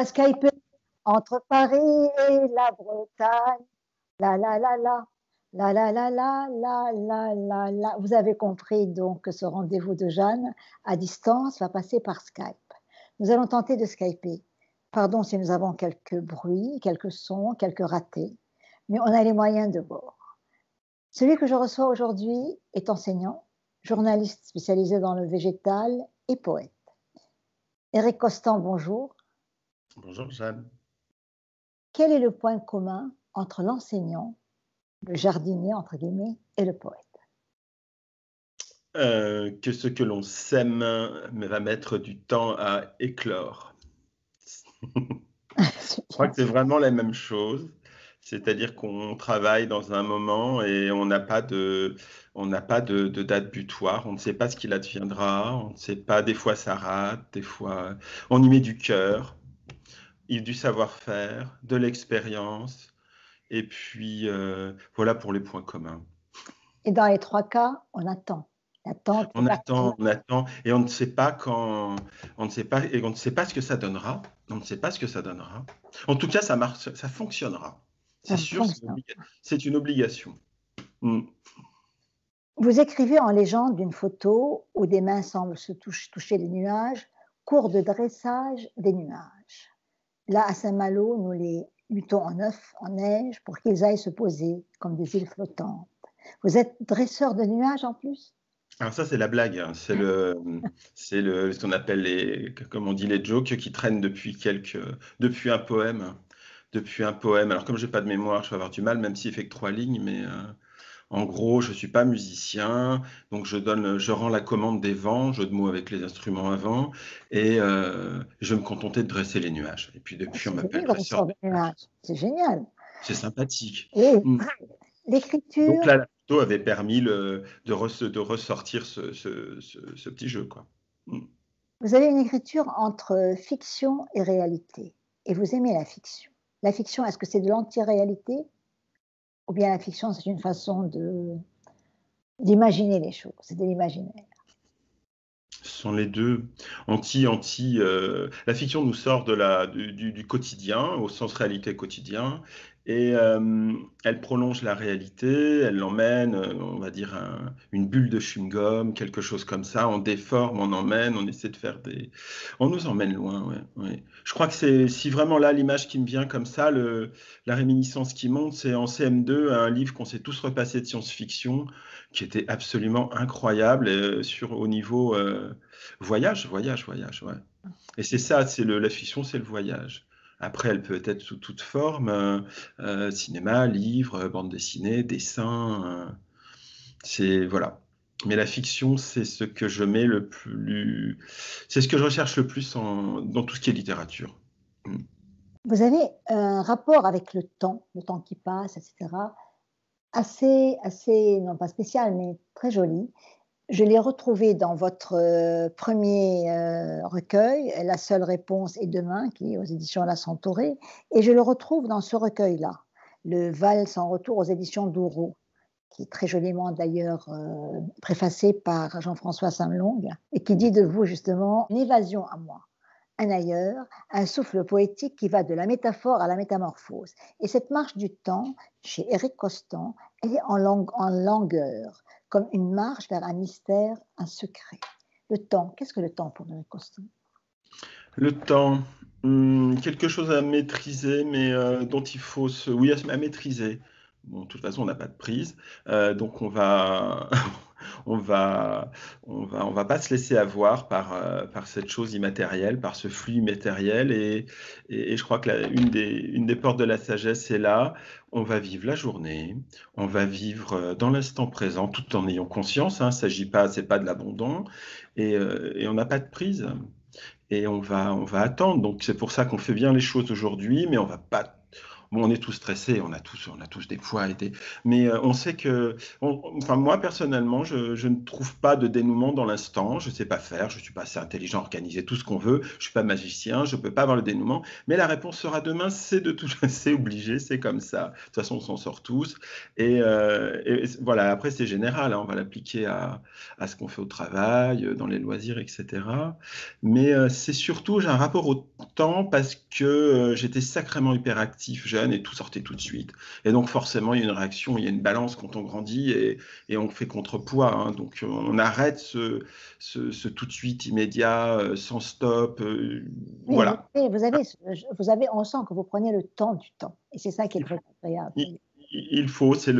va skyper entre Paris et la Bretagne. La la la la. La la la la la la la la. Vous avez compris donc que ce rendez-vous de Jeanne à distance va passer par Skype. Nous allons tenter de skyper. Pardon si nous avons quelques bruits, quelques sons, quelques ratés, mais on a les moyens de bord. Celui que je reçois aujourd'hui est enseignant, journaliste spécialisé dans le végétal et poète. Éric Costan, bonjour. Bonjour Jeanne. Quel est le point commun entre l'enseignant, le jardinier, entre guillemets, et le poète? Que ce que l'on sème va mettre du temps à éclore. Je crois que c'est vraiment la même chose. C'est-à-dire qu'on travaille dans un moment et on n'a pas de date butoir. On ne sait pas ce qu'il adviendra. On ne sait pas. Des fois, ça rate. Des fois, on y met du cœur, du savoir-faire, de l'expérience. Et puis, voilà pour les points communs. Et dans les trois cas, on attend. On attend, et on ne sait pas quand, on ne sait pas, et on ne sait pas ce que ça donnera. On ne sait pas ce que ça donnera. En tout cas, ça marche, ça fonctionnera. C'est sûr, c'est une obligation. Vous écrivez en légende d'une photo où des mains semblent se toucher les nuages, cours de dressage des nuages. Là, à Saint-Malo, nous les mutons en œufs, en neige, pour qu'ils aillent se poser comme des îles flottantes. Vous êtes dresseur de nuages en plus? Alors ça, c'est la blague. Hein. C'est ce qu'on appelle comme on dit, les jokes qui traînent depuis un poème. Depuis un poème. Alors comme j'ai pas de mémoire, je vais avoir du mal, même s'il fait que 3 lignes, mais en gros, je suis pas musicien, donc je rends la commande des vents, jeu de mots avec les instruments à vent, et je vais me contenter de dresser les nuages. Et puis depuis, on m'appelle dresseur de nuages. C'est génial. C'est sympathique. Oui. L'écriture. Donc là, la photo avait permis de ressortir ce petit jeu, quoi. Vous avez une écriture entre fiction et réalité, et vous aimez la fiction. La fiction, est-ce que c'est de l'anti-réalité? Ou bien la fiction, c'est une façon d'imaginer les choses, c'est de l'imaginaire? Ce sont les deux. La fiction nous sort du quotidien, au sens réalité quotidien, et elle prolonge la réalité, elle l'emmène, on va dire, une bulle de chewing-gum, quelque chose comme ça, on déforme, on emmène, on essaie de faire On nous emmène loin, ouais, ouais. Je crois que c'est, si vraiment là, l'image qui me vient comme ça, la réminiscence qui monte, c'est en CM2, un livre qu'on s'est tous repassé de science-fiction, qui était absolument incroyable au niveau voyage, ouais. Et c'est ça, la fiction, c'est le voyage. Après, elle peut être sous toute forme, cinéma, livre, bande dessinée, dessin, voilà. Mais la fiction, c'est ce que je mets c'est ce que je recherche le plus dans tout ce qui est littérature. Vous avez un rapport avec le temps qui passe, etc., assez, non pas spécial, mais très joli. Je l'ai retrouvé dans votre premier recueil, La seule réponse est demain, qui est aux éditions La Centaurée, et je le retrouve dans ce recueil-là, Le Val sans retour aux éditions Douro, qui est très joliment d'ailleurs préfacé par Jean-François Saint-Longue, et qui dit de vous justement une évasion à moi, un ailleurs, un souffle poétique qui va de la métaphore à la métamorphose. Et cette marche du temps, chez Éric Costan, elle est en langueur, comme une marche vers un mystère, un secret. Le temps, qu'est-ce que le temps pour Éric Costan? Le temps, quelque chose à maîtriser, mais dont il faut oui, à maîtriser. Bon, de toute façon, on n'a pas de prise, donc on va pas se laisser avoir par cette chose immatérielle, par ce flux immatériel, et je crois que une des portes de la sagesse est là. On va vivre la journée, on va vivre dans l'instant présent, tout en ayant conscience. Hein, c'est pas de l'abandon, et on n'a pas de prise. Et on va attendre. Donc c'est pour ça qu'on fait bien les choses aujourd'hui, mais on va pas Bon, on est tous stressés, on a tous des fois été, mais on sait que, enfin moi personnellement, je ne trouve pas de dénouement dans l'instant. Je sais pas faire, je suis pas assez intelligent, organiser tout ce qu'on veut. Je suis pas magicien, je peux pas avoir le dénouement. Mais la réponse sera demain, c'est de tout, c'est obligé, c'est comme ça. De toute façon, on s'en sort tous. Et voilà. Après, c'est général, hein, on va l'appliquer à ce qu'on fait au travail, dans les loisirs, etc. Mais c'est surtout, j'ai un rapport au temps parce que j'étais sacrément hyperactif jeune et tout sortait tout de suite. Et donc forcément, il y a une réaction, il y a une balance quand on grandit et on fait contrepoids, hein. Donc on arrête ce tout de suite immédiat, sans stop. Oui, Voilà. on sent que vous prenez le temps du temps. Et c'est ça qui est très agréable. Il, il faut, c'est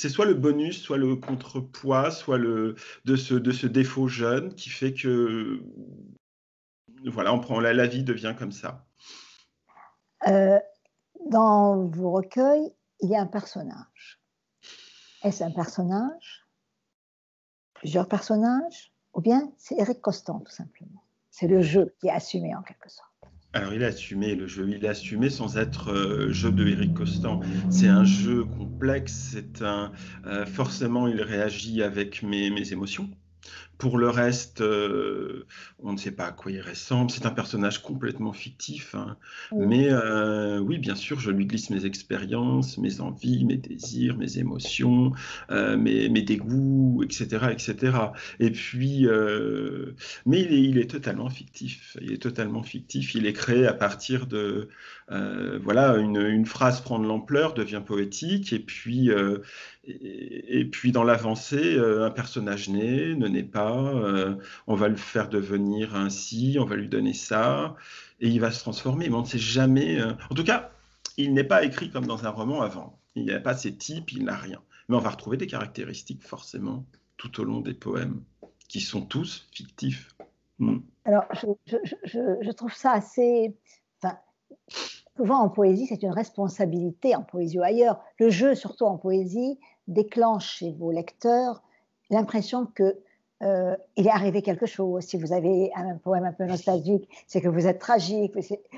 soit le bonus, soit le contrepoids, soit de ce défaut jeune qui fait que, voilà, la vie devient comme ça. Euh, dans vos recueils, il y a un personnage. Est-ce un personnage, plusieurs personnages, ou bien c'est Éric Costan, tout simplement? C'est le jeu qui est assumé en quelque sorte. Alors, il a assumé le jeu, il a assumé sans être jeu de Éric Costan. C'est un jeu complexe, forcément, il réagit avec mes émotions. Pour le reste, on ne sait pas à quoi il ressemble. C'est un personnage complètement fictif, hein. Oui. Mais oui, bien sûr, je lui glisse mes expériences, mes envies, mes désirs, mes émotions, mes dégoûts, etc., etc. Et puis, mais il est totalement fictif. Il est totalement fictif. Il est créé à partir de, voilà, une phrase prend de l'ampleur, devient poétique, et puis dans l'avancée, un personnage ne naît pas, on va le faire devenir ainsi, on va lui donner ça, et il va se transformer. Mais on ne sait jamais. En tout cas, il n'est pas écrit comme dans un roman avant. Il n'a pas ces types, il n'a rien. Mais on va retrouver des caractéristiques forcément tout au long des poèmes, qui sont tous fictifs. Alors, je trouve ça assez... Enfin, souvent en poésie, c'est une responsabilité, en poésie ou ailleurs. Le jeu, surtout en poésie, déclenche chez vos lecteurs l'impression que il est arrivé quelque chose. Si vous avez un poème un peu nostalgique, c'est que vous êtes tragique.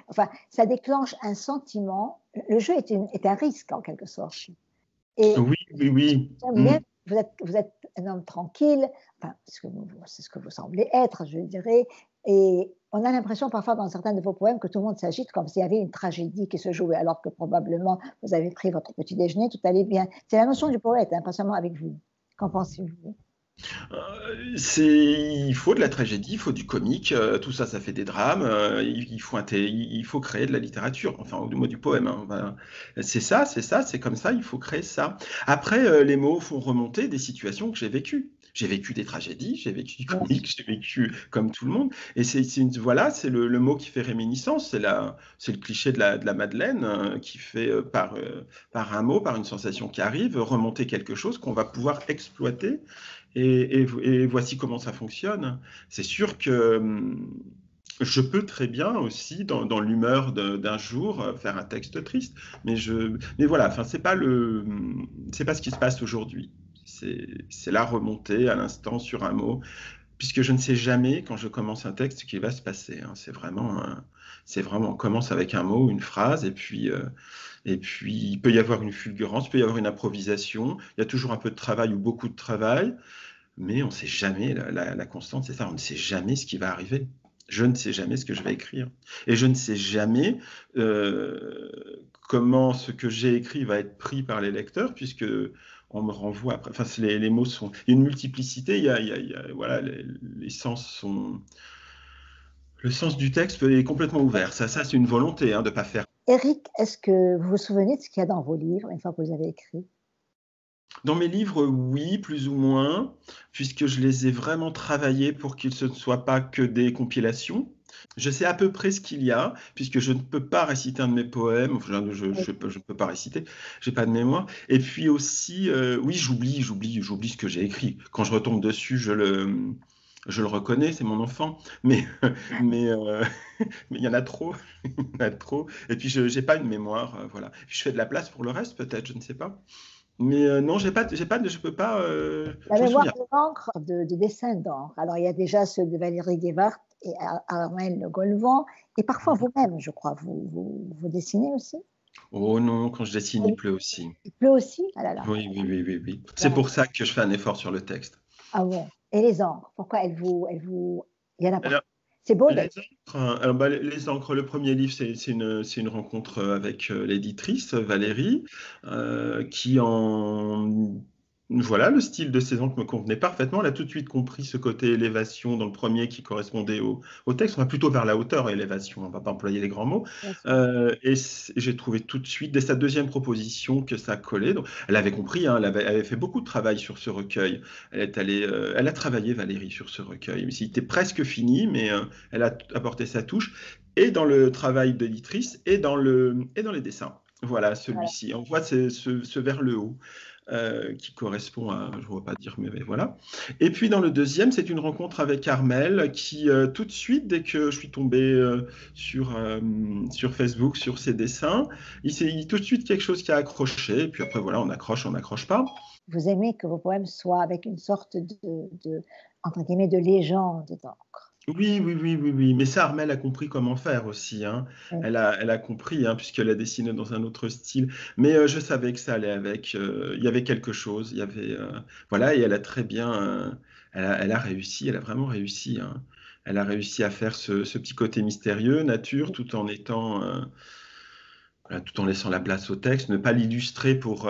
Enfin, ça déclenche un sentiment. Le jeu est un risque en quelque sorte. Et Oui, oui, oui. j'aime bien, vous êtes un homme tranquille, enfin, c'est ce que vous semblez être, je dirais, et on a l'impression parfois dans certains de vos poèmes que tout le monde s'agite comme s'il y avait une tragédie qui se jouait, alors que probablement vous avez pris votre petit déjeuner, tout allait bien. C'est la notion du poète, hein, pas seulement avec vous. Qu'en pensez-vous? Il faut de la tragédie, il faut du comique, tout ça, ça fait des drames. Il faut créer de la littérature, enfin, du mot du poème, hein. Voilà. C'est comme ça, il faut créer ça. Après, les mots font remonter des situations que j'ai vécues. J'ai vécu des tragédies, j'ai vécu du comique, j'ai vécu comme tout le monde. Et voilà, c'est le mot qui fait réminiscence, c'est le cliché de la Madeleine, qui fait par un mot, par une sensation qui arrive, remonter quelque chose qu'on va pouvoir exploiter. Et voici comment ça fonctionne. C'est sûr que je peux très bien aussi, dans l'humeur d'un jour, faire un texte triste. Mais voilà, enfin, c'est pas ce qui se passe aujourd'hui. C'est la remontée à l'instant sur un mot, puisque je ne sais jamais quand je commence un texte ce qui va se passer, hein. On commence avec un mot, une phrase, et puis il peut y avoir une fulgurance, il peut y avoir une improvisation. Il y a toujours un peu de travail ou beaucoup de travail. Mais on ne sait jamais, la constante, c'est ça, on ne sait jamais ce qui va arriver. Je ne sais jamais ce que je vais écrire. Et je ne sais jamais comment ce que j'ai écrit va être pris par les lecteurs, puisque on me renvoie après. Enfin, les mots sont. Il y a une multiplicité, voilà, les sens sont. Le sens du texte est complètement ouvert. Ça c'est une volonté, hein, de ne pas faire. Éric, est-ce que vous vous souvenez de ce qu'il y a dans vos livres une fois que vous avez écrit? Dans mes livres, oui, plus ou moins, puisque je les ai vraiment travaillés pour qu'ils ne soient pas que des compilations. Je sais à peu près ce qu'il y a, puisque je ne peux pas réciter un de mes poèmes, enfin, je ne peux pas réciter, j'ai pas de mémoire. Et puis aussi, oui, j'oublie ce que j'ai écrit. Quand je retombe dessus, je le reconnais, c'est mon enfant, mais, mais il y en a trop, il y en a trop. Et puis, je n'ai pas une mémoire, voilà. Puis, je fais de la place pour le reste, peut-être, je ne sais pas. Mais non, je peux pas. La Je me mémoire souviens. de l'encre, de dessin d'encre. Alors, il y a déjà ceux de Valérie Guévart et Armel Le Golvan, et parfois vous-même, je crois, vous dessinez aussi? Oh non, quand je dessine, il pleut aussi. Il pleut aussi? Ah là là. Oui, oui, oui, oui, oui. C'est Bon. pour ça que je fais un effort sur le texte. Ah bon. Et les encres, pourquoi elles vous il y en a Alors, partout. C'est beau les d'ailleurs. encres, alors, bah, les encres, le premier livre, c'est une rencontre avec l'éditrice Valérie, qui en... Voilà, le style de ses encres me convenait parfaitement. Elle a tout de suite compris ce côté élévation dans le premier qui correspondait au texte. On va plutôt vers la hauteur, élévation, on ne va pas employer les grands mots. Bien sûr. J'ai trouvé tout de suite, dès sa deuxième proposition, que ça collait. Donc, elle avait compris, hein, elle avait fait beaucoup de travail sur ce recueil. Elle a travaillé, Valérie, sur ce recueil. Il était presque fini, mais elle a apporté sa touche, et dans le travail d'éditrice, et dans les dessins. Voilà, Voilà. celui-ci. On voit ce vers le haut. Qui correspond à, je ne vois pas dire, mais voilà. Et puis dans le deuxième, c'est une rencontre avec Armel qui, tout de suite, dès que je suis tombé sur Facebook, sur ses dessins, tout de suite quelque chose qui a accroché. Et puis après, voilà, on n'accroche pas. Vous aimez que vos poèmes soient avec une sorte de entre guillemets, «de légende» d'encre. Oui, oui, oui, oui, oui. Mais ça, Armelle a compris comment faire aussi, hein. Oui. Elle a compris, hein, puisqu'elle a dessiné dans un autre style. Mais je savais que ça allait avec. Il y avait quelque chose. Il y avait, voilà, et elle a très bien. Elle a réussi. Elle a vraiment réussi, hein. Elle a réussi à faire ce petit côté mystérieux, nature, tout en étant, voilà, tout en laissant la place au texte, ne pas l'illustrer pour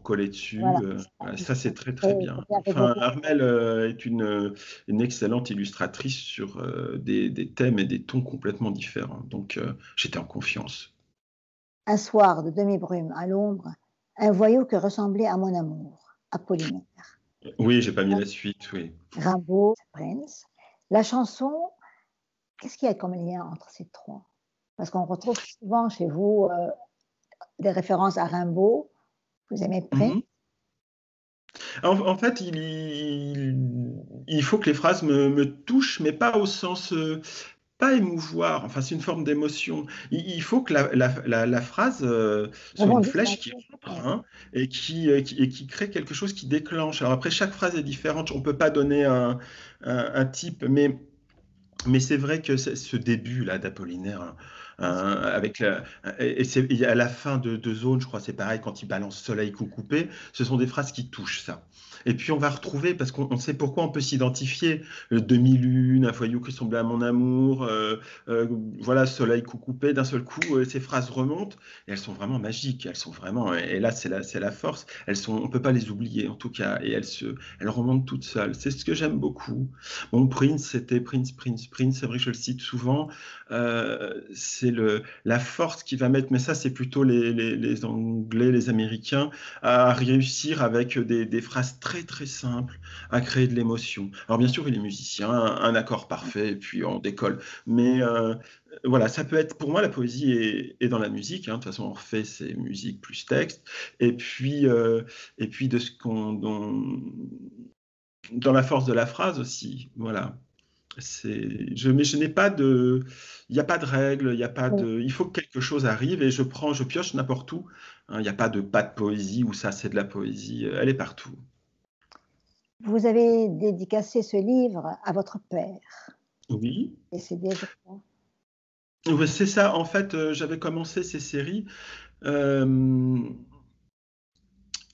coller dessus. Voilà, Voilà, c'est ça, ça. c'est très, Et très bien. il y avait Enfin, beaucoup Armelle est une excellente illustratrice sur des thèmes et des tons complètement différents. Donc, j'étais en confiance. un soir de demi-brume à l'ombre, un voyou qui ressemblait à mon amour, Apollinaire. Oui, j'ai pas mis la suite, oui. Rimbaud, Prince. La chanson, qu'est-ce qu'il y a comme lien entre ces 3? Parce qu'on retrouve souvent chez vous, des références à Rimbaud. Vous aimez Prince? Mhm. En fait, il faut que les phrases me touchent, mais pas au sens, pas émouvoir, enfin c'est une forme d'émotion. Il faut que la phrase soit une flèche Rebondissement. qui rentre, Ouais. hein, et qui crée quelque chose qui déclenche. Alors après, chaque phrase est différente, on ne peut pas donner un type, mais c'est vrai que ce début-là d'Apollinaire, hein, avec et à la fin de Zone, je crois, c'est pareil, quand il balance Soleil coup coupé, ce sont des phrases qui touchent ça. Et puis on va retrouver, parce qu'on sait pourquoi on peut s'identifier, le demi-lune, un voyou qui semblait à mon amour, voilà, Soleil coup coupé, d'un seul coup, ces phrases remontent, et elles sont vraiment magiques, elles sont vraiment, et là c'est la force, on ne peut pas les oublier en tout cas, et elles remontent toutes seules. C'est ce que j'aime beaucoup. Bon, Prince, c'était Prince, c'est vrai que je le cite souvent. C'est la force qui va mettre, mais ça, c'est plutôt les Anglais, les Américains, à réussir avec des phrases très, très simples, à créer de l'émotion. Alors, bien sûr, il est musicien, un accord parfait, et puis on décolle. Mais voilà, ça peut être, pour moi, la poésie est dans la musique, hein. De toute façon, on refait ses musiques plus texte. Et puis de ce dans la force de la phrase aussi, voilà. Mais je n'ai pas de, il n'y a pas de règle, il y a pas Oui. de, il faut que quelque chose arrive et je pioche n'importe où, hein. Il n'y a pas de poésie où ça c'est de la poésie, elle est partout. Vous avez dédicacé ce livre à votre père, Oui, décédé, je crois. ouais, c'est ça. En fait, j'avais commencé ces séries. euh,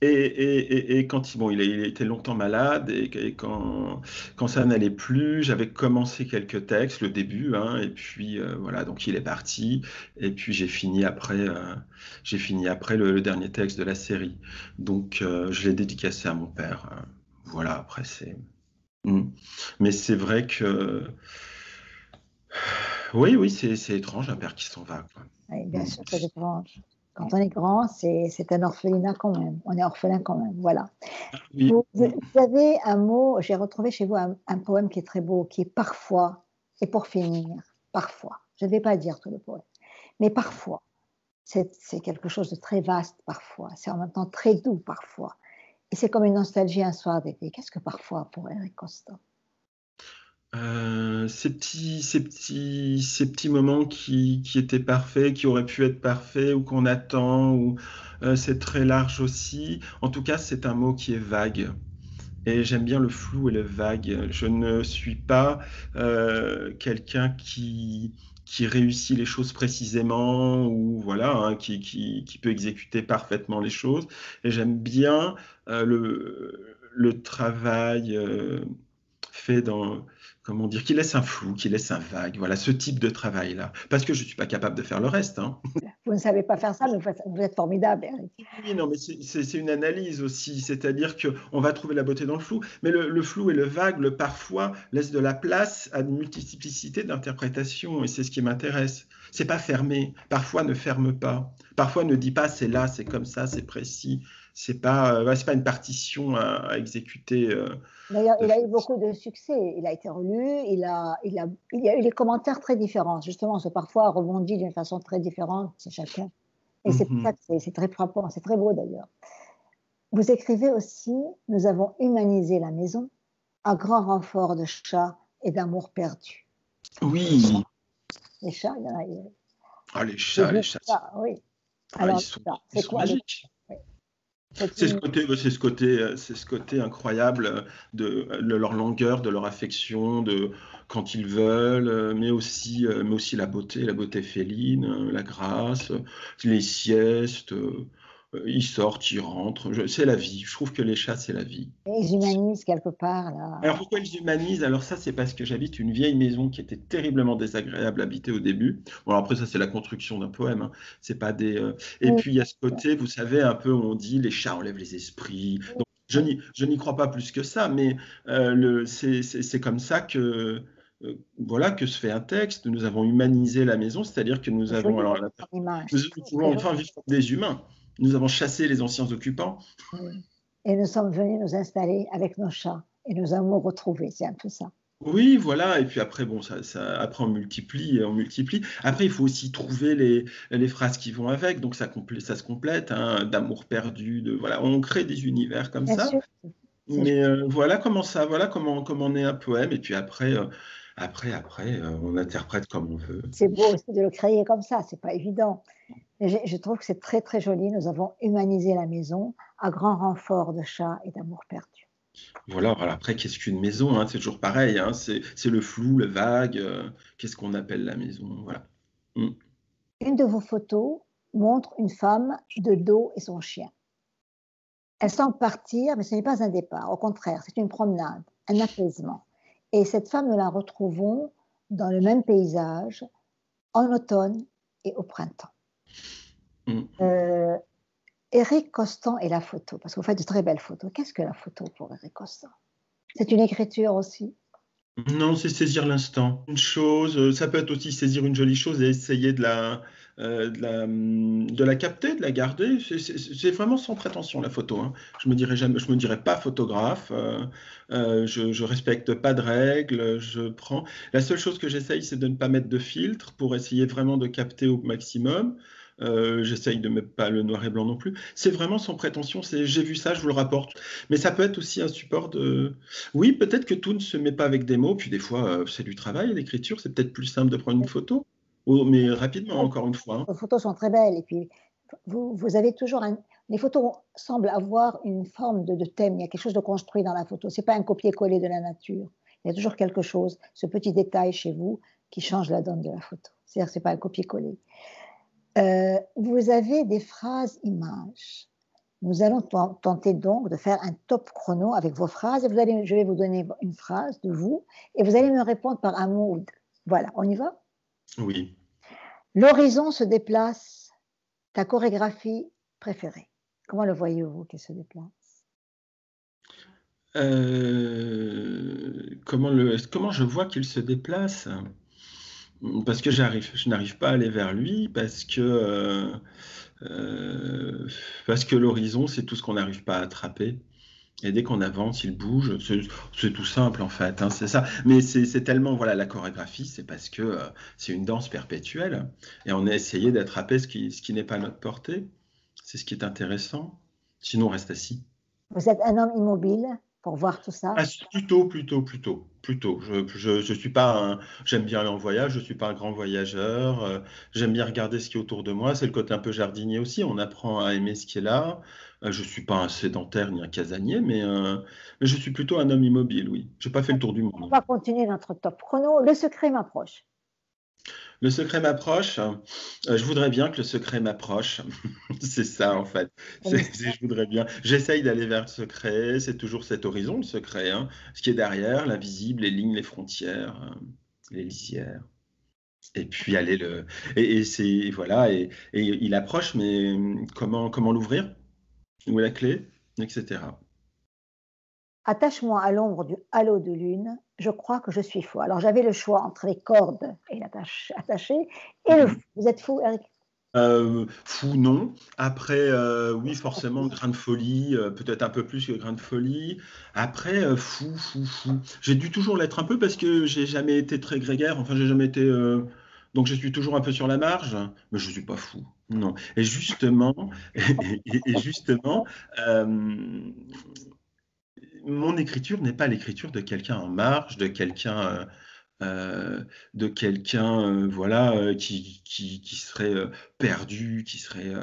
et quand bon, il a été longtemps malade et quand ça n'allait plus, j'avais commencé quelques textes, le début, hein, et puis voilà, donc il est parti, et puis j'ai fini après le dernier texte de la série. Donc je l'ai dédicacé à mon père. Voilà, après c'est. Mm. Mais c'est vrai que oui, oui, c'est étrange un père qui s'en va, quoi. Oui, bien Mm. sûr, c'est étrange. Quand on est grand, c'est un orphelinat quand même. On est orphelin quand même, voilà. Oui. Vous avez un mot, j'ai retrouvé chez vous un poème qui est très beau, qui est parfois, et pour finir, parfois. Je ne vais pas dire tout le poème, mais parfois. C'est quelque chose de très vaste parfois. C'est en même temps très doux parfois. Et c'est comme une nostalgie un soir d'été. Qu'est-ce que parfois pour Eric Costa? Ces petits moments qui étaient parfaits, qui auraient pu être parfaits, ou qu'on attend, ou c'est très large aussi. En tout cas, c'est un mot qui est vague. Et j'aime bien le flou et le vague. Je ne suis pas quelqu'un qui réussit les choses précisément ou voilà, hein, qui peut exécuter parfaitement les choses. Et j'aime bien le travail fait dans, comment dire, qui laisse un flou, qui laisse un vague. Voilà, ce type de travail-là. Parce que je ne suis pas capable de faire le reste, hein. Vous ne savez pas faire ça, mais vous êtes formidable, Eric. Oui, non, mais c'est une analyse aussi, c'est-à-dire qu'on va trouver la beauté dans le flou, mais le flou et le vague, parfois, laissent de la place à une multiplicité d'interprétations, et c'est ce qui m'intéresse. C'est pas fermé, parfois ne ferme pas, parfois ne dit pas c'est là, c'est comme ça, c'est précis, c'est pas une partition à exécuter. D'ailleurs, il a eu beaucoup de succès. Il a été relu. Il y a eu des commentaires très différents. Justement, c'est parfois rebondi d'une façon très différente chez chacun. Et c'est pour ça que c'est très frappant. C'est très beau d'ailleurs. Vous écrivez aussi, nous avons humanisé la maison à grand renfort de chats et d'amour perdu. Oui. Les chats, il y en a. Ah, les chats. Oui. Alors, ils sont magiques. C'est ce côté incroyable de leur longueur, de leur affection, de quand ils veulent, mais aussi la beauté féline, la grâce, les siestes. Ils sortent, ils rentrent. C'est la vie. Je trouve que les chats, c'est la vie. Et ils humanisent quelque part. Là. Alors pourquoi ils humanisent? Alors ça, c'est parce que j'habite une vieille maison qui était terriblement désagréable à habiter au début. Bon, après ça, c'est la construction d'un poème. Hein. C'est pas des. Et puis il y a ce côté, vous savez, un peu où on dit les chats enlèvent les esprits. Donc, je n'y crois pas plus que ça, mais c'est comme ça que voilà que se fait un texte. Nous avons humanisé la maison, c'est-à-dire que nous avons nous pouvons enfin vivre comme des humains. Nous avons chassé les anciens occupants. Oui. Et nous sommes venus nous installer avec nos chats et nos amours retrouvés, c'est un peu ça. Oui, voilà. Et puis après, bon, après on multiplie, on multiplie. Après, il faut aussi trouver les phrases qui vont avec. Donc ça se complète, hein, d'amour perdu, voilà. On crée des univers comme Bien ça. sûr. Mais voilà comment on est un poème. Et puis après, on interprète comme on veut. C'est beau aussi de le créer comme ça. C'est pas évident. Mais je trouve que c'est très très joli. Nous avons humanisé la maison à grand renfort de chats et d'amour perdu. Voilà, après, qu'est-ce qu'une maison, hein? C'est toujours pareil, hein, c'est le flou, le vague, qu'est-ce qu'on appelle la maison, voilà. Une de vos photos montre une femme de dos et son chien. Elle semble partir, mais ce n'est pas un départ, au contraire, c'est une promenade, un apaisement. Et cette femme, nous la retrouvons dans le même paysage, en automne et au printemps. Éric Costan et la photo, parce que vous faites de très belles photos. Qu'est-ce que la photo pour Éric Costan? C'est une écriture aussi? Non, c'est saisir l'instant. Une chose, ça peut être aussi saisir une jolie chose et essayer de la capter, de la garder. C'est vraiment sans prétention la photo. Hein. Je me dirais pas photographe. Je respecte pas de règles. La seule chose que j'essaye, c'est de ne pas mettre de filtre pour essayer vraiment de capter au maximum. J'essaye de ne mettre pas le noir et blanc non plus. C'est vraiment sans prétention, j'ai vu ça, je vous le rapporte. Mais ça peut être aussi un support de... Oui, peut-être que tout ne se met pas avec des mots, puis des fois, c'est du travail, l'écriture, c'est peut-être plus simple de prendre une photo, mais rapidement, encore une fois. Hein. Les photos sont très belles, et puis vous avez toujours... Les photos semblent avoir une forme de thème, il y a quelque chose de construit dans la photo, ce n'est pas un copier-coller de la nature, il y a toujours quelque chose, ce petit détail chez vous, qui change la donne de la photo. C'est-à-dire que ce n'est pas un copier-coller. Vous avez des phrases images. Nous allons tenter donc de faire un top chrono avec vos phrases. Et je vais vous donner une phrase de vous et vous allez me répondre par un mot ou deux. Voilà, on y va? Oui. L'horizon se déplace. Ta chorégraphie préférée. Comment le voyez-vous qu'il se déplace? Comment je vois qu'il se déplace? Parce que je n'arrive pas à aller vers lui, parce que l'horizon, c'est tout ce qu'on n'arrive pas à attraper. Et dès qu'on avance, il bouge. C'est tout simple, en fait. Hein, c'est ça. Mais c'est tellement, voilà, la chorégraphie, c'est parce que c'est une danse perpétuelle. Et on a essayé d'attraper ce qui n'est pas à notre portée. C'est ce qui est intéressant. Sinon, on reste assis. Vous êtes un homme immobile pour voir tout ça? Plutôt. Je suis pas j'aime bien aller en voyage, je suis pas un grand voyageur. J'aime bien regarder ce qui est autour de moi. C'est le côté un peu jardinier aussi. On apprend à aimer ce qui est là. Je suis pas un sédentaire ni un casanier, mais je suis plutôt un homme immobile, oui. J'ai pas fait le tour du monde. On va continuer notre top chrono. Le secret m'approche. Le secret m'approche. Je voudrais bien que le secret m'approche. C'est ça, en fait. Je voudrais bien. J'essaye d'aller vers le secret. C'est toujours cet horizon, le secret, hein. Ce qui est derrière, l'invisible, les lignes, les frontières, les lisières. Et puis aller le. Et c'est. Voilà. Et il approche, mais comment l'ouvrir? Où est la clé? Etc. Attache-moi à l'ombre du halo de lune, je crois que je suis fou. Alors j'avais le choix entre les cordes et attaché et le fou. Vous êtes fou, Eric? Fou, non. Après, oui, forcément, grain de folie, peut-être un peu plus que grain de folie. Après, fou. J'ai dû toujours l'être un peu parce que j'ai jamais été très grégaire. Enfin, j'ai jamais été. Donc, je suis toujours un peu sur la marge, mais je suis pas fou. Non. Et justement, et justement, euh, mon écriture n'est pas l'écriture de quelqu'un en marge, de quelqu'un voilà, qui serait perdu, qui serait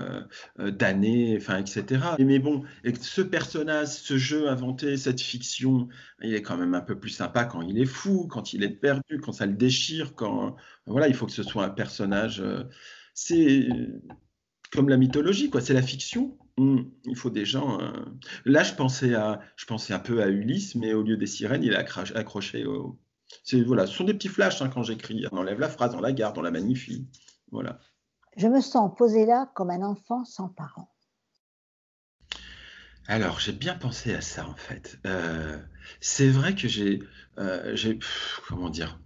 damné, enfin, etc. Mais bon, et ce personnage, ce jeu inventé, cette fiction, il est quand même un peu plus sympa quand il est fou, quand il est perdu, quand ça le déchire, quand voilà, il faut que ce soit un personnage. C'est comme la mythologie, quoi. C'est la fiction. Il faut des gens. Là, je pensais un peu à Ulysse, mais au lieu des sirènes, il est accroché au. Voilà, ce sont des petits flashs hein, quand j'écris. On enlève la phrase, on la garde, on la magnifie. Voilà. Je me sens posé là comme un enfant sans parents. Alors, j'ai bien pensé à ça, en fait. C'est vrai que comment dire?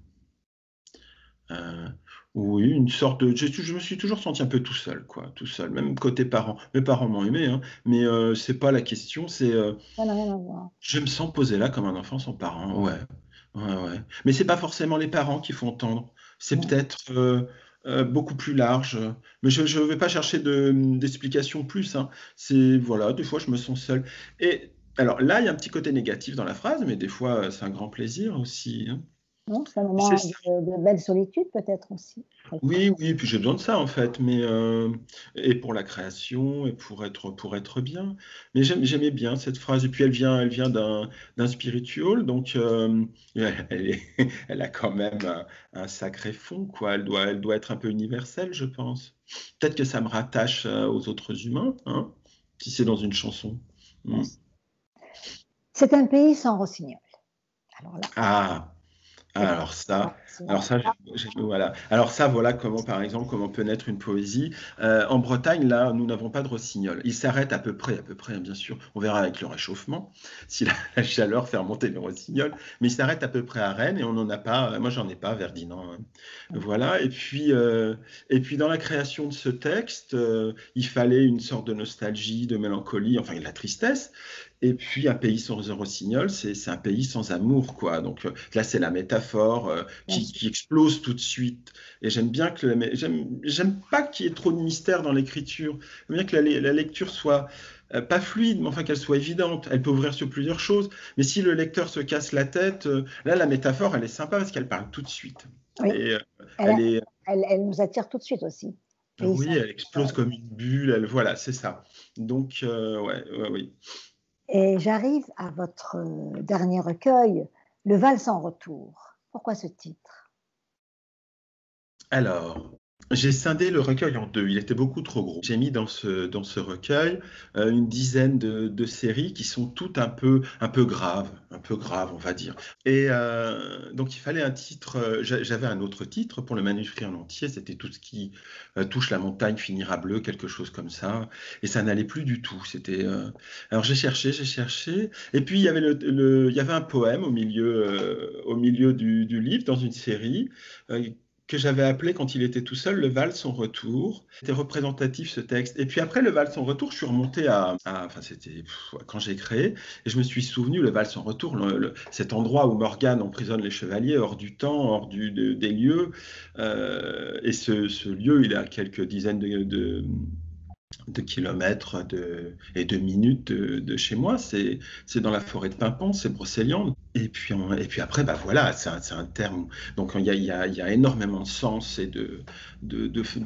Euh, oui, une sorte de. Je me suis toujours senti un peu tout seul, quoi, tout seul, même côté parents. Mes parents m'ont aimé, hein, mais c'est pas la question. C'est Ça n'a rien à voir. je me sens posé là comme un enfant sans parents. Ouais, ouais. Mais c'est pas forcément les parents qui font entendre. C'est Non. peut-être beaucoup plus large. Mais je vais pas chercher d'explications plus, hein. C'est voilà, des fois je me sens seul. Et alors là, il y a un petit côté négatif dans la phrase, mais des fois c'est un grand plaisir aussi, hein. Non, c'est un C'est moment de belle solitude peut-être aussi. oui, puis j'ai besoin de ça en fait, mais et pour la création et pour être bien. Mais j'aimais bien cette phrase et puis elle vient d'un spiritual, donc elle a quand même un sacré fond quoi. Elle doit être un peu universelle, je pense. Peut-être que ça me rattache aux autres humains, hein, si c'est dans une chanson. Mm. Yes. C'est un pays sans rossignol. Alors là, Ah. c'est Alors pas ça, rossignol. voilà. Alors ça, voilà comment, par exemple, comment peut naître une poésie. En Bretagne, là, nous n'avons pas de rossignol. Il s'arrête à peu près, hein, bien sûr. On verra avec le réchauffement, si la chaleur fait remonter le rossignol. Mais il s'arrête à peu près à Rennes et on n'en a pas. Moi, j'en ai pas à Verdinan, hein. Voilà. Et puis dans la création de ce texte, il fallait une sorte de nostalgie, de mélancolie, enfin de la tristesse. Et puis un pays sans rossignol, c'est un pays sans amour, quoi. Donc là, c'est la métaphore Bien sûr. qui explose tout de suite. Et j'aime bien que j'aime pas qu'il y ait trop de mystère dans l'écriture. J'aime bien que la lecture soit pas fluide, mais enfin qu'elle soit évidente. Elle peut ouvrir sur plusieurs choses. Mais si le lecteur se casse la tête, là, la métaphore, elle est sympa parce qu'elle parle tout de suite. Oui, Et elle, elle est, elle nous attire tout de suite aussi. Pays oui, sans elle explose rossignol. comme une bulle. Voilà, c'est ça. Donc, ouais, oui. Et j'arrive à votre dernier recueil, Le Val sans retour. Pourquoi ce titre? Alors, j'ai scindé le recueil en deux. Il était beaucoup trop gros. J'ai mis dans ce recueil une dizaine de séries qui sont toutes un peu graves, on va dire. Et donc, il fallait un titre. J'avais un autre titre pour le manuscrit en entier. C'était tout ce qui touche la montagne finira bleu, quelque chose comme ça. Et ça n'allait plus du tout. Alors, j'ai cherché. Et puis, il y avait il y avait un poème au milieu du livre, dans une série. euh, que j'avais appelé quand il était tout seul le Val son retour. C'était représentatif ce texte. Et puis après le Val son retour, je suis remonté enfin c'était quand j'ai créé et je me suis souvenu le Val son retour, cet endroit où Morgane emprisonne les chevaliers hors du temps, des lieux. Et ce lieu, il a quelques dizaines kilomètres et de minutes de chez moi. C'est dans la forêt de Paimpont, c'est Brocéliande. Et puis après, bah voilà, c'est un terme. Donc il y a énormément de sens et de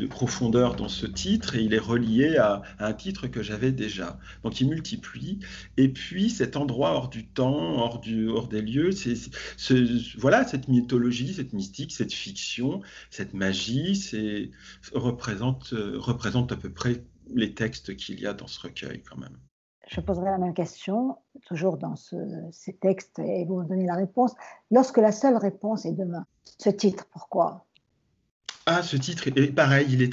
profondeur dans ce titre, et il est relié à un titre que j'avais déjà. Donc il multiplie. Et puis cet endroit hors du temps, hors des lieux, voilà, cette mythologie, cette mystique, cette fiction, cette magie, représente à peu près les textes qu'il y a dans ce recueil quand même. Je poserai la même question, toujours dans ces textes, et vous me donnez la réponse. Lorsque la seule réponse est demain, ce titre, pourquoi? Ah, ce titre est pareil,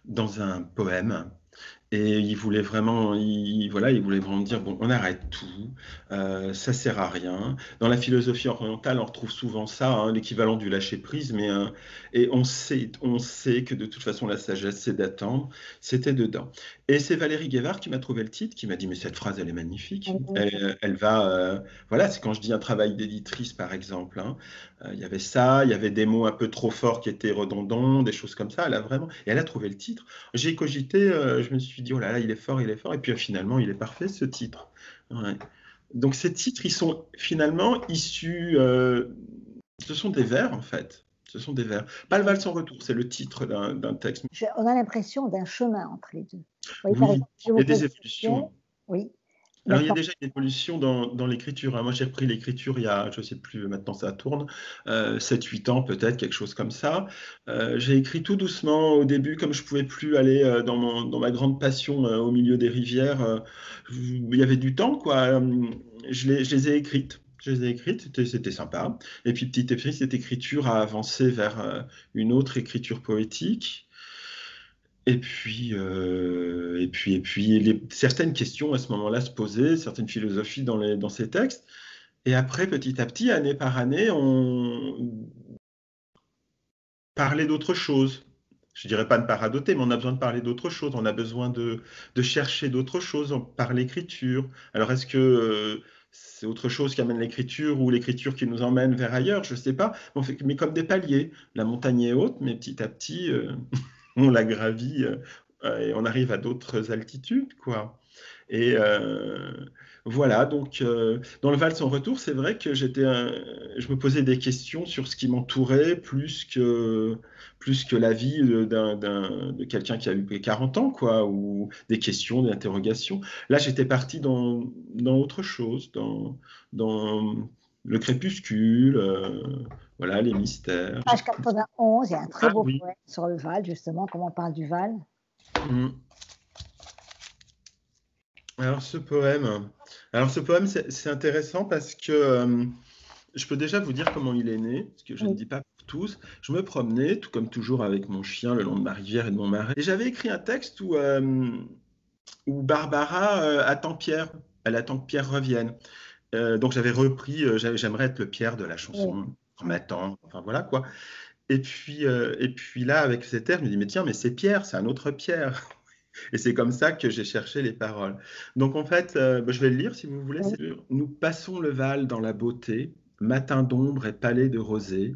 dans un poème. Et il voulait vraiment dire, bon, on arrête tout, ça sert à rien. Dans la philosophie orientale, on retrouve souvent ça, hein, l'équivalent du lâcher prise, et on sait que de toute façon la sagesse, c'est d'attendre. C'était dedans. Et c'est Valérie Guévard qui m'a trouvé le titre, qui m'a dit, mais cette phrase, elle est magnifique. Elle va, voilà, c'est quand je dis un travail d'éditrice, par exemple, hein. Il y avait ça, il y avait des mots un peu trop forts qui étaient redondants, des choses comme ça. Et elle a trouvé le titre. J'ai cogité, je me suis dit, oh là là, il est fort, et puis finalement, il est parfait ce titre. Ouais. Donc ces titres, ils sont finalement issus, ce sont des vers en fait. Ce sont des vers. Pas le Val sans retour, c'est le titre d'un texte. On a l'impression d'un chemin entre les deux. Vous voyez, par Oui, exemple, je il y vous a des pose une évolutions. question. Oui. Alors, il y a Maintenant, déjà une évolution dans l'écriture, hein. Moi, j'ai repris l'écriture il y a, je ne sais plus, maintenant ça tourne, 7-8 ans peut-être, quelque chose comme ça. J'ai écrit tout doucement au début, comme je ne pouvais plus aller dans ma grande passion au milieu des rivières. Il y avait du temps, quoi. Je les ai écrites. Je les ai écrites, c'était sympa. Et puis petit à petit, cette écriture a avancé vers une autre écriture poétique. Certaines questions à ce moment-là se posaient, certaines philosophies dans ces textes. Et après, petit à petit, année par année, on parlait d'autre chose. Je dirais pas ne pas radoter, mais on a besoin de parler d'autre chose. On a besoin de chercher d'autres choses par l'écriture. Alors, est-ce que c'est autre chose qui amène l'écriture ou l'écriture qui nous emmène vers ailleurs? Je ne sais pas. Mais comme des paliers. La montagne est haute, mais petit à petit, on la gravit et on arrive à d'autres altitudes, quoi. Et voilà, donc dans le Val sans retour, c'est vrai que je me posais des questions sur ce qui m'entourait plus que la vie de quelqu'un qui a eu 40 ans, quoi, ou des questions, des interrogations. Là, j'étais parti dans autre chose, dans le crépuscule, voilà, les mystères. page 91, il y a un très Ah beau oui. poème sur le Val, justement, comme on parle du Val. Mm. Alors ce poème, c'est intéressant parce que je peux déjà vous dire comment il est né, parce que je ne Oui. dis pas pour tous. Je me promenais, tout comme toujours avec mon chien, le long de ma rivière et de mon marais, et j'avais écrit un texte où Barbara attend Pierre. Elle attend que Pierre revienne. Donc j'avais repris, j'aimerais être le Pierre de la Oui. chanson, on m'attend, enfin voilà quoi. Et puis là, avec cet air, je me dis, mais tiens, mais c'est Pierre, c'est un autre Pierre. Et c'est comme ça que j'ai cherché les paroles. Donc en fait, bah, je vais le lire si vous voulez. Oui. Nous passons le Val dans la beauté, matin d'ombre et palais de rosée.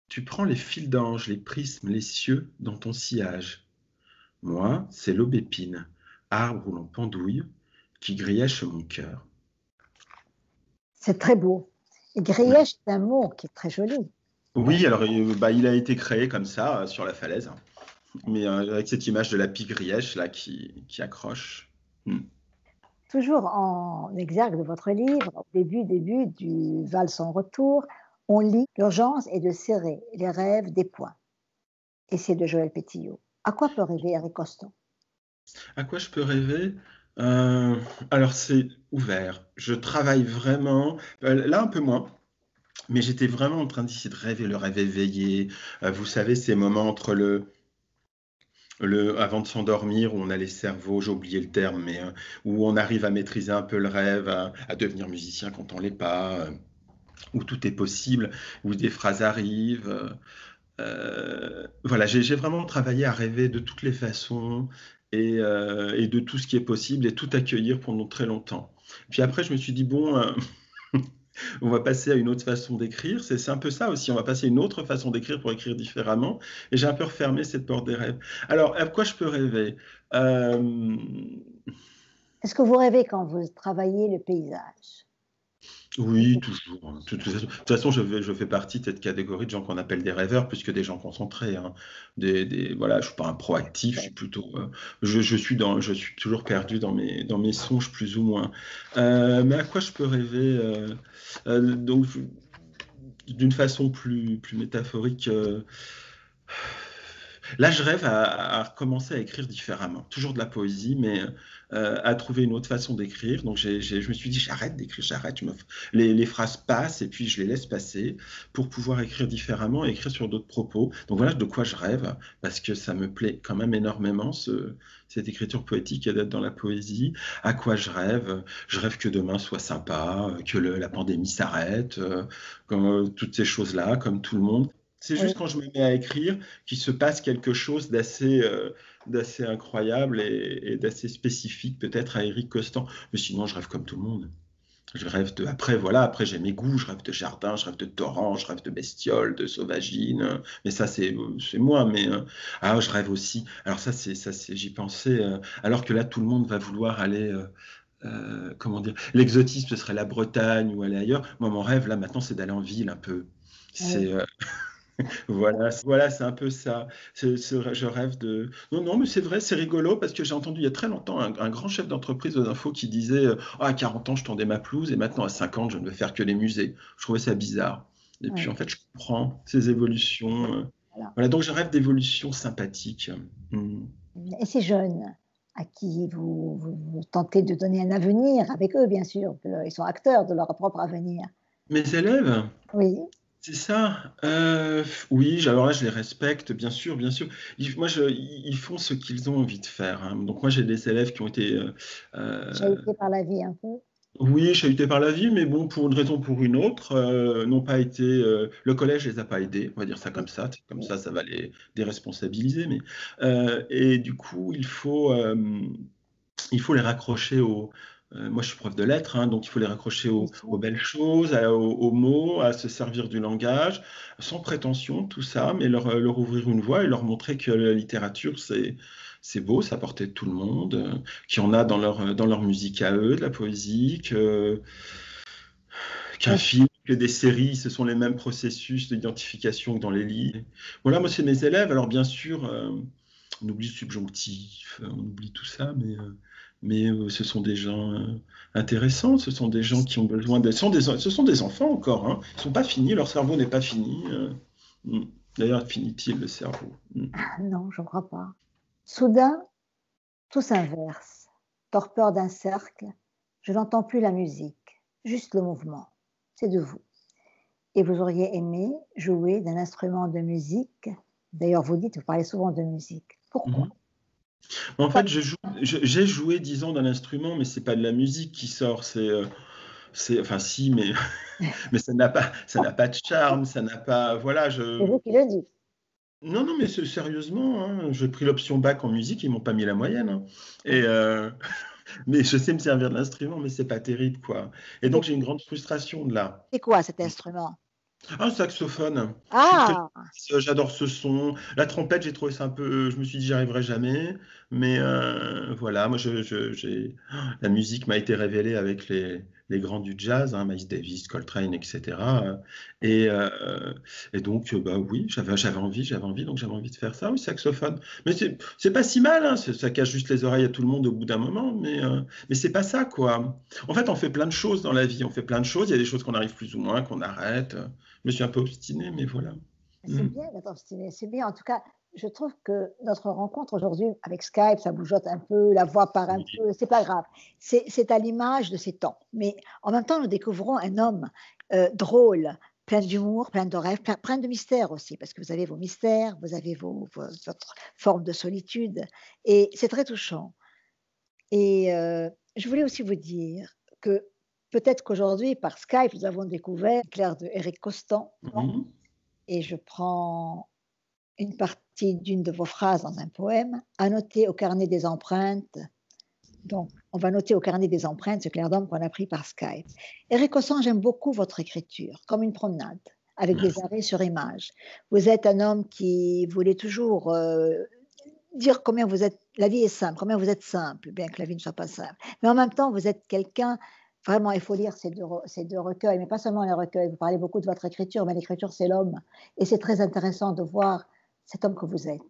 Tu prends les fils d'ange, les prismes, les cieux dans ton sillage. Moi, c'est l'aubépine, arbre où l'on pendouille, qui grièche mon cœur. C'est très beau. Et grièche, c'est un mot qui est très joli. Oui, alors bah, il a été créé comme ça sur la falaise, hein. Mais avec cette image de la pie grièche là qui accroche. Mm. Toujours en exergue de votre livre, au début du Val sans retour, on lit l'urgence est de serrer les rêves des poings. Et c'est de Joël Pétillot. À quoi peut rêver Eric Coston? À quoi je peux rêver? Euh, alors c'est ouvert. Je travaille vraiment, là un peu moins, mais j'étais vraiment en train d'essayer de rêver, le rêve éveillé. Vous savez, ces moments entre avant de s'endormir, où on a les cerveaux, j'ai oublié le terme, mais où on arrive à maîtriser un peu le rêve, à devenir musicien quand on l'est pas, où tout est possible, où des phrases arrivent. Voilà, j'ai vraiment travaillé à rêver de toutes les façons et de tout ce qui est possible et tout accueillir pendant très longtemps. Puis après, je me suis dit, bon, On va passer à une autre façon d'écrire. C'est un peu ça aussi. On va passer à une autre façon d'écrire pour écrire différemment. Et j'ai un peu refermé cette porte des rêves. Alors, à quoi je peux rêver? Euh, Est-ce que vous rêvez quand vous travaillez le paysage? Oui, toujours, hein. De toute façon, je fais partie de cette catégorie de gens qu'on appelle des rêveurs plus que des gens concentrés, hein. Voilà, je suis pas un proactif, je suis plutôt, je suis toujours perdu dans mes songes plus ou moins. Mais à quoi je peux rêver? Donc, d'une façon plus métaphorique, là, je rêve à recommencer à écrire différemment. Toujours de la poésie, mais à trouver une autre façon d'écrire. Donc, je me suis dit, j'arrête d'écrire, j'arrête. Les phrases passent et puis je les laisse passer pour pouvoir écrire différemment et écrire sur d'autres propos. Donc, voilà de quoi je rêve, parce que ça me plaît quand même énormément, cette écriture poétique et d'être dans la poésie. À quoi je rêve? Je rêve que demain soit sympa, que la pandémie s'arrête, toutes ces choses-là, comme tout le monde. C'est Oui. juste quand je me mets à écrire qu'il se passe quelque chose d'assez incroyable et d'assez spécifique peut-être à Éric Costan. Mais sinon, je rêve comme tout le monde. Je rêve de. Après, voilà, après j'ai mes goûts, je rêve de jardin, je rêve de torrents, je rêve de bestioles, de sauvagines. Mais ça, c'est moi. Mais je rêve aussi. Alors j'y pensais. Alors que là, tout le monde va vouloir aller. Comment dire, l'exotisme, ce serait la Bretagne ou aller ailleurs. Moi, mon rêve, là, maintenant, c'est d'aller en ville un peu. Oui. C'est voilà, c'est un peu ça. Je rêve de. Non, non, mais c'est vrai, c'est rigolo parce que j'ai entendu il y a très longtemps un grand chef d'entreprise aux infos qui disait à 40 ans, je tendais ma pelouse et maintenant à 50, je ne veux faire que les musées. Je trouvais ça bizarre. Et puis Oui. en fait, je comprends ces évolutions. Voilà. Voilà, donc je rêve d'évolutions sympathiques. Mm. Et ces jeunes à qui vous tentez de donner un avenir avec eux, bien sûr, ils sont acteurs de leur propre avenir. Mes élèves, Oui, c'est ça. Oui, alors là, je les respecte, bien sûr, bien sûr. Ils font ce qu'ils ont envie de faire, hein. Donc moi, j'ai des élèves qui ont été, chahutés par la vie un peu. oui, chahutés par la vie, mais bon, pour une raison ou pour une autre, n'ont pas été. Le collège les a pas aidés, on va dire ça Oui, comme ça. Comme oui, ça va les déresponsabiliser. Mais et du coup, il faut les raccrocher moi, je suis prof de lettres, hein, donc il faut les raccrocher bien aux sûr. belles choses, aux mots, à se servir du langage, sans prétention, tout ça, mais leur ouvrir une voie et leur montrer que la littérature, c'est beau, ça portait tout le monde, qu'il y en a dans leur musique à eux, de la poésie, qu'un Oui, film, que des séries, ce sont les mêmes processus d'identification que dans les livres. Voilà, moi, c'est mes élèves. Alors, bien sûr, on oublie le subjonctif, on oublie tout ça, mais ce sont des gens intéressants, ce sont des gens qui ont besoin de. Ce sont des enfants encore, hein. Ils ne sont pas finis, leur cerveau n'est pas fini. Mm. D'ailleurs, finit-il le cerveau? Mm. non, je ne crois pas. Soudain, tout s'inverse. Torpeur d'un cercle, je n'entends plus la musique, juste le mouvement. C'est de vous. Et vous auriez aimé jouer d'un instrument de musique. D'ailleurs, vous dites, vous parlez souvent de musique. Pourquoi? Mhm. En Pourquoi? fait, j'ai joué 10 ans d'un instrument, mais c'est pas de la musique qui sort, enfin si, mais mais ça n'a pas de charme, ça n'a pas, voilà, C'est vous qui le dites. non, non, mais sérieusement, hein, j'ai pris l'option bac en musique, ils m'ont pas mis la moyenne, hein. Et mais je sais me servir de l'instrument, mais c'est pas terrible, quoi. Et donc C'est j'ai une grande frustration de là. c'est quoi cet instrument? Un saxophone. Je suis très, Ah! j'adore ce son. La trompette, j'ai trouvé ça un peu. Je me suis dit, j'y arriverai jamais. Mais voilà, moi, la musique m'a été révélée avec les grands du jazz, hein, Miles Davis, Coltrane, etc. Et, euh, et donc, bah oui, j'avais envie, donc j'avais envie de faire ça, oui, saxophone. Mais c'est pas si mal, hein, ça cache juste les oreilles à tout le monde au bout d'un moment, mais c'est pas ça, quoi. En fait, on fait plein de choses dans la vie, on fait plein de choses. Il y a des choses qu'on arrive plus ou moins, qu'on arrête. Je me suis un peu obstiné, mais voilà. C'est Mm. bien d'être obstiné, c'est bien. En tout cas, je trouve que notre rencontre aujourd'hui avec Skype, ça bougeotte un peu, la voix part un Oui. peu, c'est pas grave. C'est à l'image de ces temps. Mais en même temps, nous découvrons un homme drôle, plein d'humour, plein de rêves, plein de mystères aussi, parce que vous avez vos mystères, vous avez votre forme de solitude, et c'est très touchant. Et je voulais aussi vous dire que peut-être qu'aujourd'hui, par Skype, nous avons découvert Claire de Éric Costan, Mhm. et je prends une partie d'une de vos phrases dans un poème, annoté au carnet des empreintes, Donc, on va noter au carnet des empreintes ce clair d'homme qu'on a pris par Skype. Éric Hossan, j'aime beaucoup votre écriture, comme une promenade, avec des Merci. arrêts sur image. Vous êtes un homme qui voulait toujours dire combien vous êtes, la vie est simple, combien vous êtes simple, bien que la vie ne soit pas simple. Mais en même temps, vous êtes quelqu'un, vraiment, il faut lire ces deux recueils, mais pas seulement les recueils. Vous parlez beaucoup de votre écriture, mais l'écriture, c'est l'homme. Et c'est très intéressant de voir cet homme que vous êtes.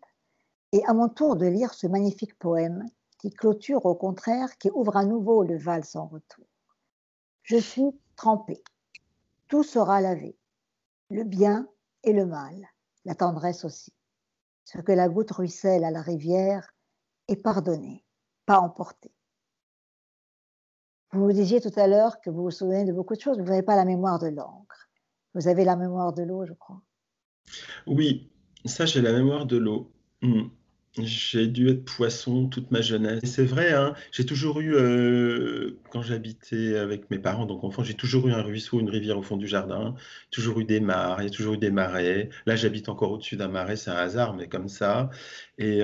Et à mon tour de lire ce magnifique poème qui clôture au contraire, qui ouvre à nouveau le val sans retour. Je suis trempée, tout sera lavé, le bien et le mal, la tendresse aussi. Ce que la goutte ruisselle à la rivière est pardonné, pas emporté. Vous vous disiez tout à l'heure que vous vous souvenez de beaucoup de choses, vous n'avez pas la mémoire de l'encre. Vous avez la mémoire de l'eau, je crois. Oui, ça, j'ai la mémoire de l'eau. Mmh. J'ai dû être poisson toute ma jeunesse et c'est vrai, hein, j'ai toujours eu, quand j'habitais avec mes parents, donc enfant, j'ai toujours eu un ruisseau, une rivière au fond du jardin, toujours eu des mares, il y a toujours eu des marais. Là, j'habite encore au-dessus d'un marais, c'est un hasard, mais comme ça et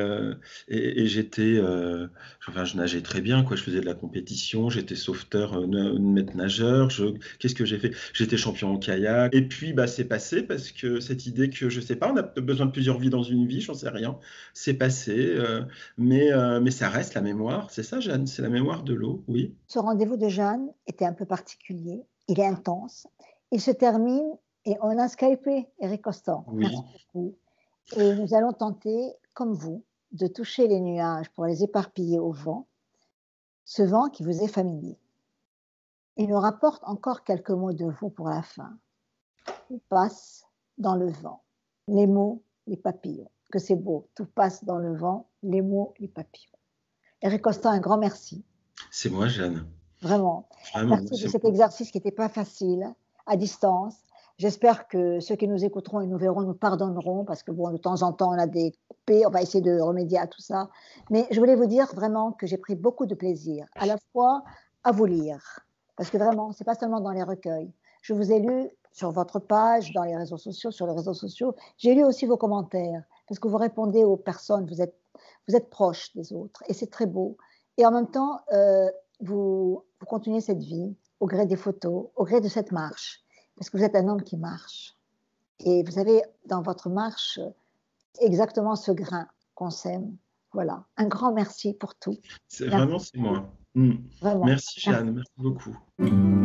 j'étais, enfin, je nageais très bien, quoi. Je faisais de la compétition, j'étais sauveteur, maître nageur, qu'est-ce que j'ai fait? J'étais champion en kayak et puis, bah, c'est passé parce que cette idée que, je sais pas, on a besoin de plusieurs vies dans une vie, j'en sais rien. C'est passé, mais ça reste la mémoire. C'est ça, Jeanne, c'est la mémoire de l'eau, oui. Ce rendez-vous de Jeanne était un peu particulier, il est intense, il se termine et on a skypé Éric Hossan. Merci Oui, beaucoup. Et nous allons tenter, comme vous, de toucher les nuages pour les éparpiller au vent, ce vent qui vous est familier. Il nous rapporte encore quelques mots de vous pour la fin. Tout passe dans le vent. Les mots, les papillons. Que c'est beau. Tout passe dans le vent. Les mots, les papillons. Éric Costa, un grand merci. c'est moi, Jeanne. Vraiment. Vraiment, Merci de c'est cet moi. exercice qui n'était pas facile, à distance. J'espère que ceux qui nous écouteront et nous verront nous pardonneront parce que, bon, de temps en temps, on a des coupés. On va essayer de remédier à tout ça. Mais je voulais vous dire vraiment que j'ai pris beaucoup de plaisir, à la fois à vous lire, parce que vraiment, c'est pas seulement dans les recueils. Je vous ai lu sur votre page, dans les réseaux sociaux, sur les réseaux sociaux. J'ai lu aussi vos commentaires, parce que vous répondez aux personnes, vous êtes proche des autres, et c'est très beau. Et en même temps, vous continuez cette vie au gré des photos, au gré de cette marche, parce que vous êtes un homme qui marche. Et vous avez dans votre marche exactement ce grain qu'on sème. Voilà. Un grand merci pour tout. C'est Merci vraiment, c'est beaucoup. moi. Mmh. Vraiment. Merci, Merci Jeanne, merci beaucoup. beaucoup.